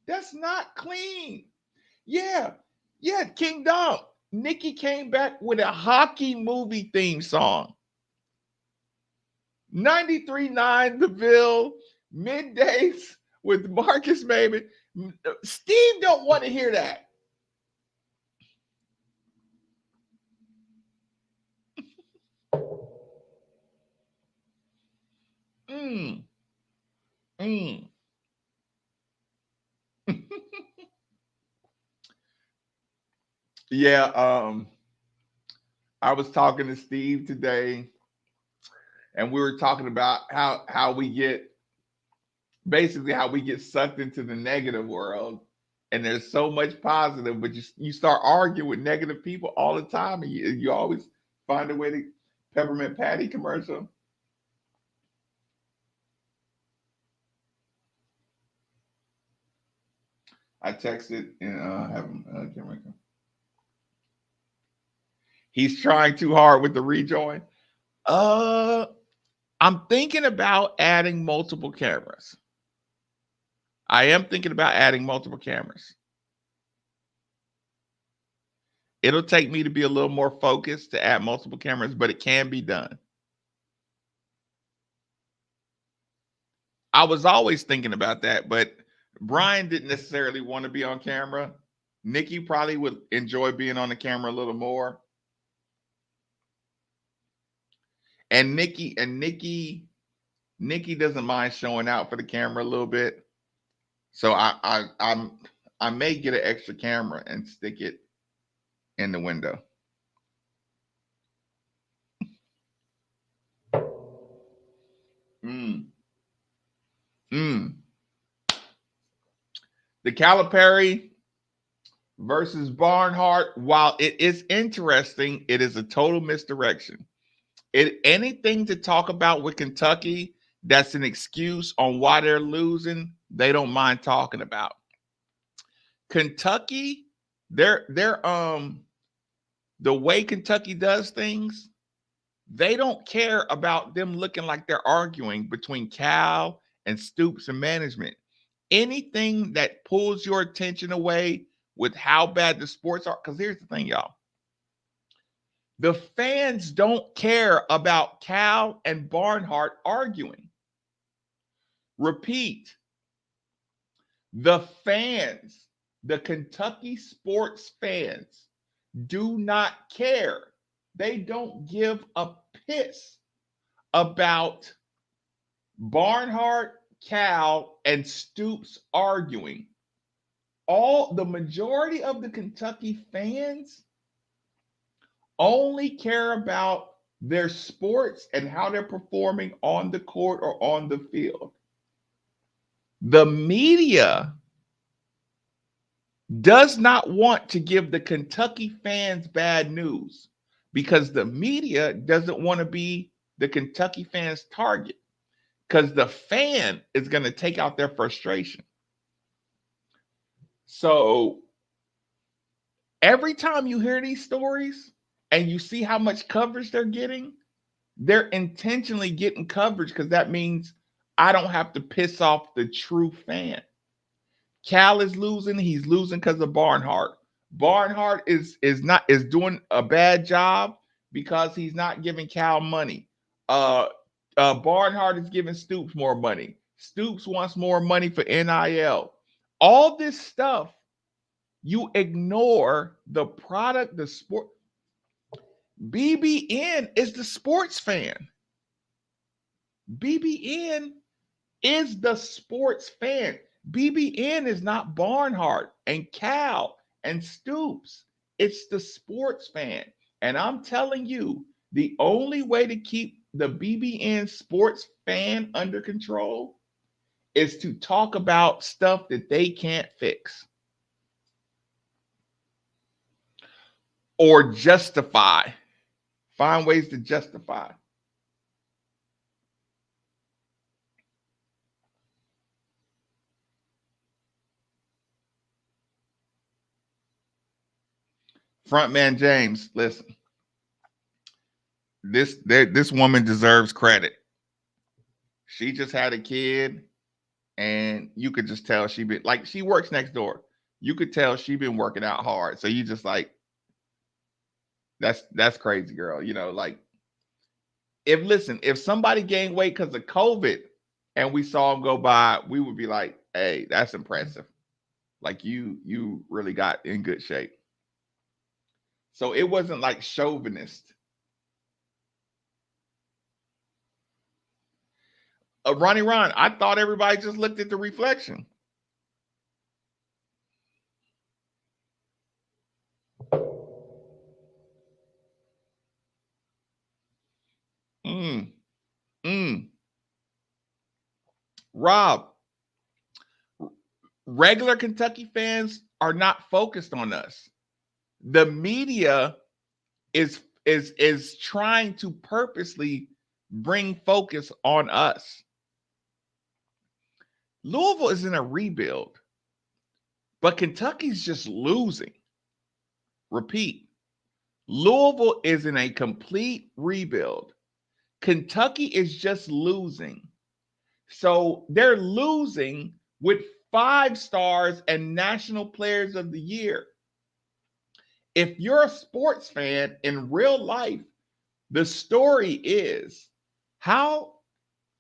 That's not clean. Yeah, King Dog. Nikki came back with a hockey movie theme song. 93.9 The Ville, Middays with Marcus Maven. Steve don't want to hear that. Mm. Yeah, I was talking to Steve today, and we were talking about how we get sucked into the negative world, and there's so much positive, but you start arguing with negative people all the time, and you always find a way to Peppermint Patty commercial. I texted and have him. He's trying too hard with the rejoin. I'm thinking about adding multiple cameras. I am thinking about adding multiple cameras. It'll take me to be a little more focused to add multiple cameras, but it can be done. I was always thinking about that, but Brian didn't necessarily want to be on camera. Nikki probably would enjoy being on the camera a little more. And Nikki doesn't mind showing out for the camera a little bit. So I may get an extra camera and stick it in the window. The Calipari versus Barnhart, while it is interesting, it is a total misdirection. Anything to talk about with Kentucky that's an excuse on why they're losing, they don't mind talking about. Kentucky, they're the way Kentucky does things, they don't care about them looking like they're arguing between Cal and Stoops and management. Anything that pulls your attention away with how bad the sports are, because here's the thing, y'all. The fans don't care about Cal and Barnhart arguing. Repeat. The fans, the Kentucky sports fans, do not care. They don't give a piss about Barnhart, Cal, and Stoops arguing. The majority of the Kentucky fans only care about their sports and how they're performing on the court or on the field. The media does not want to give the Kentucky fans bad news because the media doesn't want to be the Kentucky fans' target because the fan is going to take out their frustration. So every time you hear these stories and you see how much coverage they're intentionally getting coverage because that means I don't have to piss off the true fan. Cal is losing. He's losing because of Barnhart. Barnhart is doing a bad job because he's not giving Cal money. Barnhart is giving Stoops more money. Stoops wants more money for NIL. All this stuff, you ignore the product, the sport. BBN is the sports fan. BBN is the sports fan. BBN is not Barnhart and Cal and Stoops. It's the sports fan. And I'm telling you, the only way to keep the BBN sports fan under control is to talk about stuff that they can't fix or justify. Find ways to justify. Frontman James, listen. This woman deserves credit. She just had a kid, and you could just tell she been like she works next door. You could tell she been working out hard. So you just like that's crazy, girl. You know, like if somebody gained weight because of COVID and we saw them go by, we would be like, hey, that's impressive. Like you really got in good shape. So it wasn't like chauvinist. Ronnie Ron, I thought everybody just looked at the reflection. Mm, mm. Rob, regular Kentucky fans are not focused on us. The media is trying to purposely bring focus on us. Louisville is in a rebuild, but Kentucky's just losing. Repeat, Louisville is in a complete rebuild. Kentucky is just losing. So they're losing with 5 stars and national players of the year. If you're a sports fan in real life, the story is how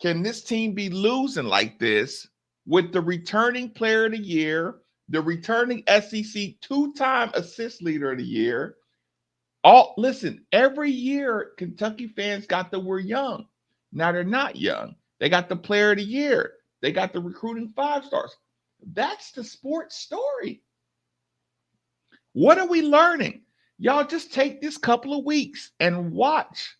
can this team be losing like this with the returning player of the year, the returning SEC 2-time assist leader of the year? Listen, every year Kentucky fans got that we're young. Now they're not young. They got the player of the year. They got the recruiting 5 stars. That's the sports story. What are we learning? Y'all just take this couple of weeks and watch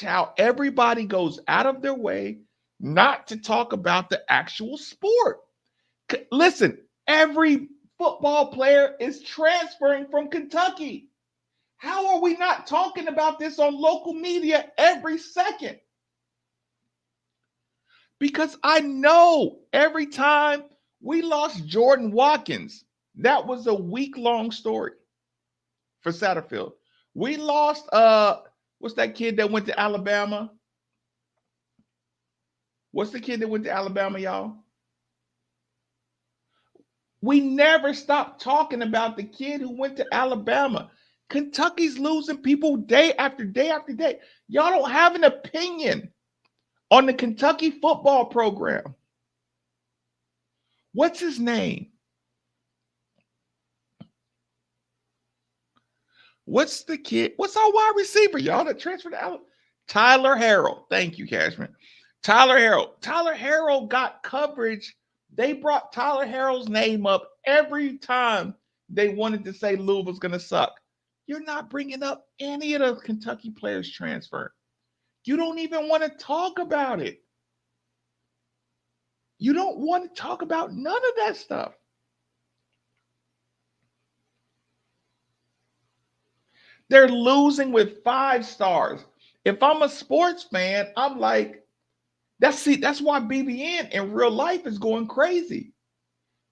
how everybody goes out of their way not to talk about the actual sport. Listen, every football player is transferring from Kentucky. How are we not talking about this on local media every second? Because I know every time we lost Jordan Watkins, that was a week-long story for Satterfield. We lost what's that kid that went to Alabama? What's the kid that went to Alabama, y'all? We never stopped talking about the kid who went to Alabama. Kentucky's losing people day after day after day. Y'all don't have an opinion on the Kentucky football program. What's his name? What's the kid? What's our wide receiver, y'all, that transferred to Alabama? Tyler Harrell. Thank you, Cashman. Tyler Harrell. Tyler Harrell got coverage. They brought Tyler Harrell's name up every time they wanted to say Louisville's going to suck. You're not bringing up any of the Kentucky players transfer. You don't even want to talk about it. You don't want to talk about none of that stuff. They're losing with 5 stars. If I'm a sports fan, I'm like, that's why BBN in real life is going crazy.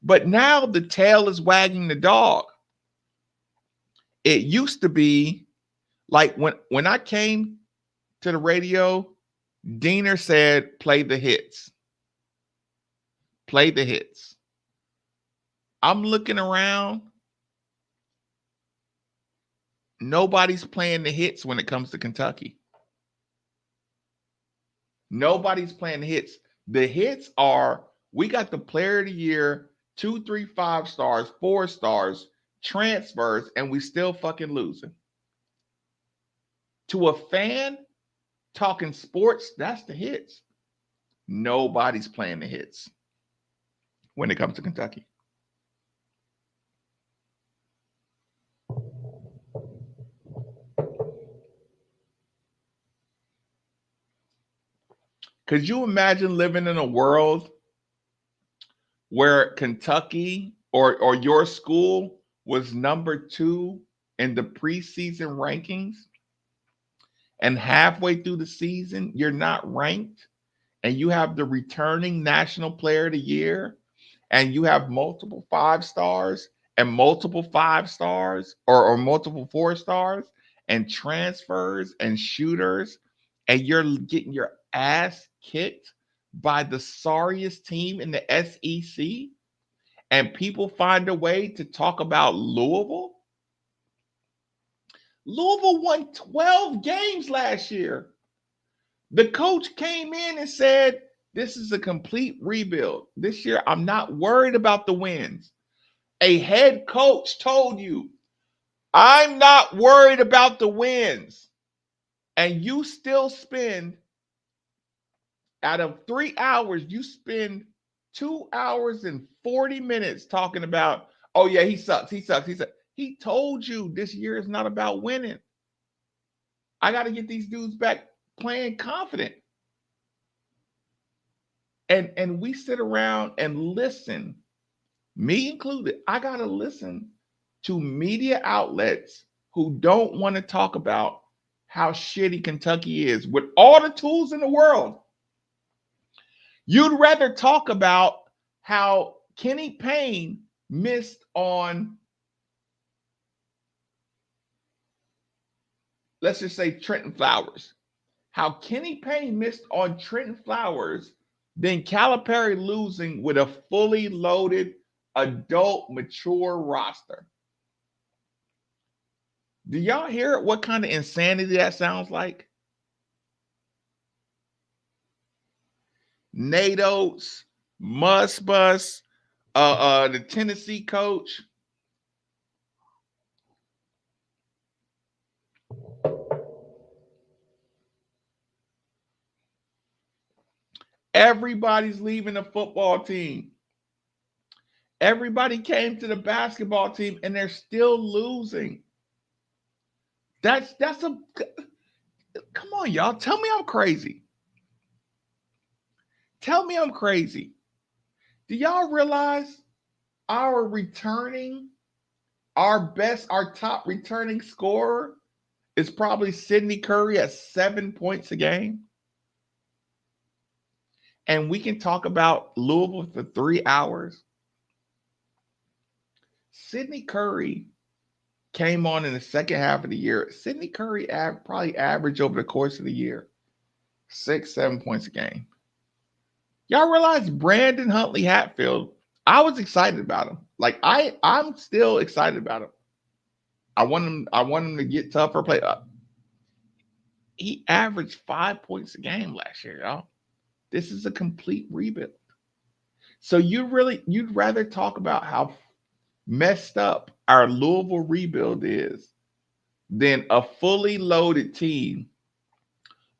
But now the tail is wagging the dog. It used to be like when I came to the radio, Diener said, play the hits. Play the hits. I'm looking around. Nobody's playing the hits when it comes to Kentucky. Nobody's playing the hits. The hits are, we got the player of the year, 2, 3, 5 stars, 4 stars, transfers, and we still fucking losing. To a fan talking sports, that's the hits. Nobody's playing the hits when it comes to Kentucky. Could you imagine living in a world where Kentucky or your school was number 2 in the preseason rankings, and halfway through the season you're not ranked, and you have the returning national player of the year, and you have multiple 5 stars and multiple 5 stars or multiple 4 stars and transfers and shooters, and you're getting your ass kicked by the sorriest team in the SEC, and people find a way to talk about Louisville? Louisville won 12 games last year. The coach came in and said, this is a complete rebuild. This year, I'm not worried about the wins. A head coach told you, I'm not worried about the wins. And you still spend, out of 3 hours, you spend 2 hours and 40 minutes talking about, oh yeah, he sucks. He told you this year is not about winning. I got to get these dudes back playing confident. And we sit around and listen, me included. I got to listen to media outlets who don't want to talk about how shitty Kentucky is with all the tools in the world. You'd rather talk about how Kenny Payne missed on, let's just say, Trenton Flowers. How Kenny Payne missed on Trenton Flowers than Calipari losing with a fully loaded, adult, mature roster. Do y'all hear what kind of insanity that sounds like? Nate Oates, Musbus, the Tennessee coach. Everybody's leaving the football team. Everybody came to the basketball team and they're still losing. That's a, come on, y'all. Tell me I'm crazy. Tell me I'm crazy. Do y'all realize our top returning scorer is probably Sidney Curry at 7 points a game? And we can talk about Louisville for 3 hours. Sidney Curry came on in the second half of the year. Sidney Curry probably averaged over the course of the year 6-7 points a game. Y'all realize Brandon Huntley Hatfield, I was excited about him. Like I'm still excited about him. I want him to get tougher play up. He averaged 5 points a game last year, y'all. This is a complete rebuild. So you'd rather talk about how messed up our Louisville rebuild is than a fully loaded team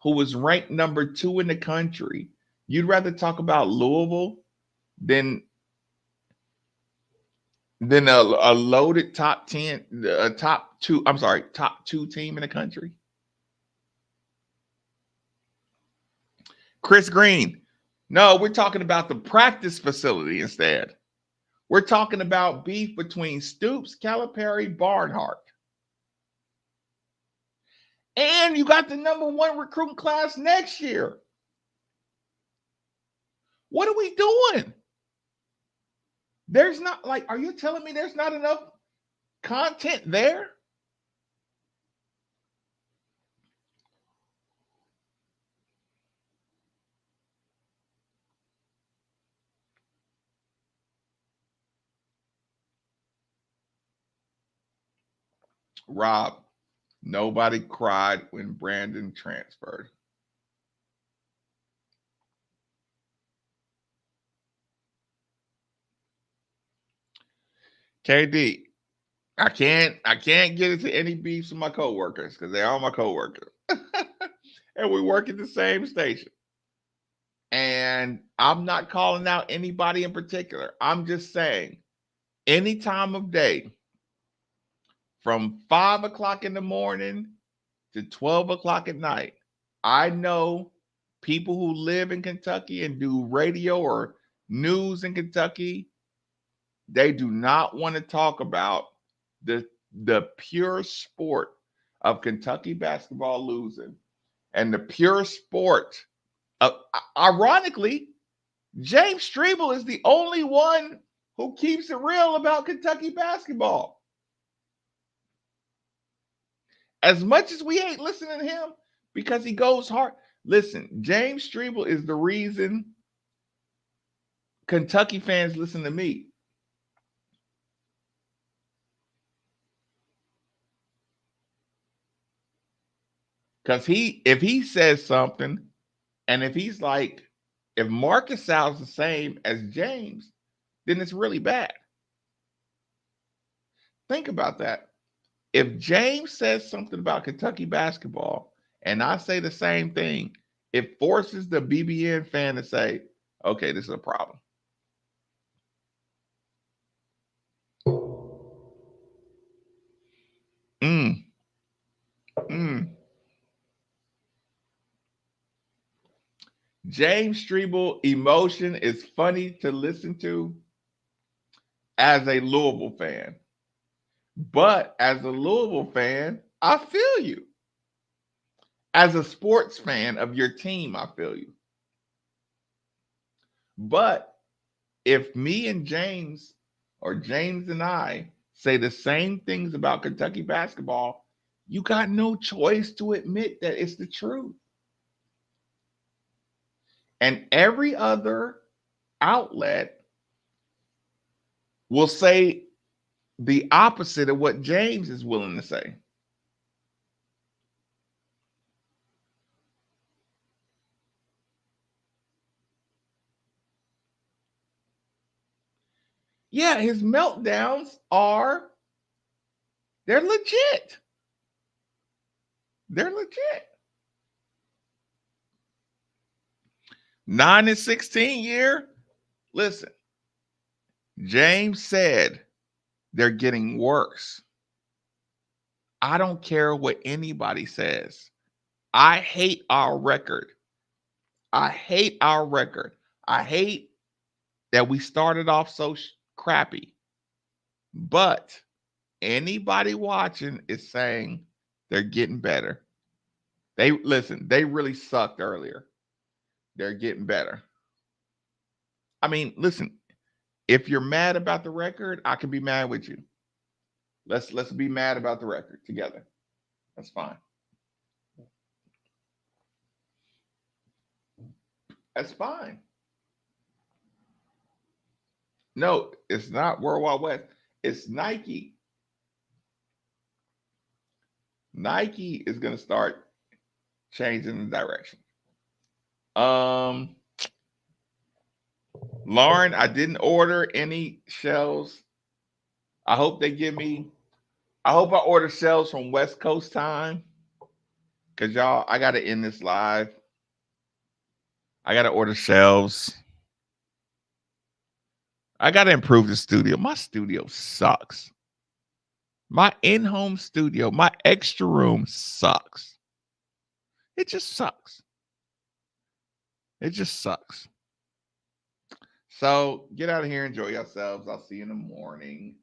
who was ranked number 2 in the country. You'd rather talk about Louisville than a loaded top 2 team in the country. Chris Green. No, we're talking about the practice facility instead. We're talking about beef between Stoops, Calipari, Barnhart. And you got the number 1 recruiting class next year. What are we doing? There's not, like, are you telling me there's not enough content there? Rob, nobody cried when Brandon transferred. KD, I can't get into any beefs with my coworkers because they're all my coworkers. And we work at the same station. And I'm not calling out anybody in particular. I'm just saying, any time of day from 5 o'clock in the morning to 12 o'clock at night, I know people who live in Kentucky and do radio or news in Kentucky, they do not want to talk about the pure sport of Kentucky basketball losing and the pure sport of, ironically, James Strebel is the only one who keeps it real about Kentucky basketball. As much as we hate listening to him because he goes hard, listen, James Strebel is the reason Kentucky fans listen to me. Because if he says something, and if he's like, if Marcus sounds the same as James, then it's really bad. Think about that. If James says something about Kentucky basketball and I say the same thing, it forces the BBN fan to say, okay, this is a problem. Mm. Mm. James Strebel emotion is funny to listen to as a Louisville fan. But as a Louisville fan, I feel you. As a sports fan of your team, I feel you. But if me and James or James and I say the same things about Kentucky basketball, you got no choice to admit that it's the truth. And every other outlet will say the opposite of what James is willing to say. Yeah, his meltdowns they're legit. They're legit. 9-16 year. Listen, James said they're getting worse. I don't care what anybody says. I hate our record. I hate our record. I hate that we started off so crappy. But anybody watching is saying they're getting better. They really sucked earlier. They're getting better. I mean, listen, if you're mad about the record, I can be mad with you. Let's be mad about the record together. That's fine. That's fine. No, it's not World Wide West. It's Nike. Nike is going to start changing the direction. Lauren, I didn't order any shells. I hope I order shells from West Coast time. Cause y'all, I gotta end this live. I gotta order shelves. I gotta improve the studio. My studio sucks. My in-home studio, my extra room sucks. It just sucks. It just sucks. So get out of here, enjoy yourselves. I'll see you in the morning.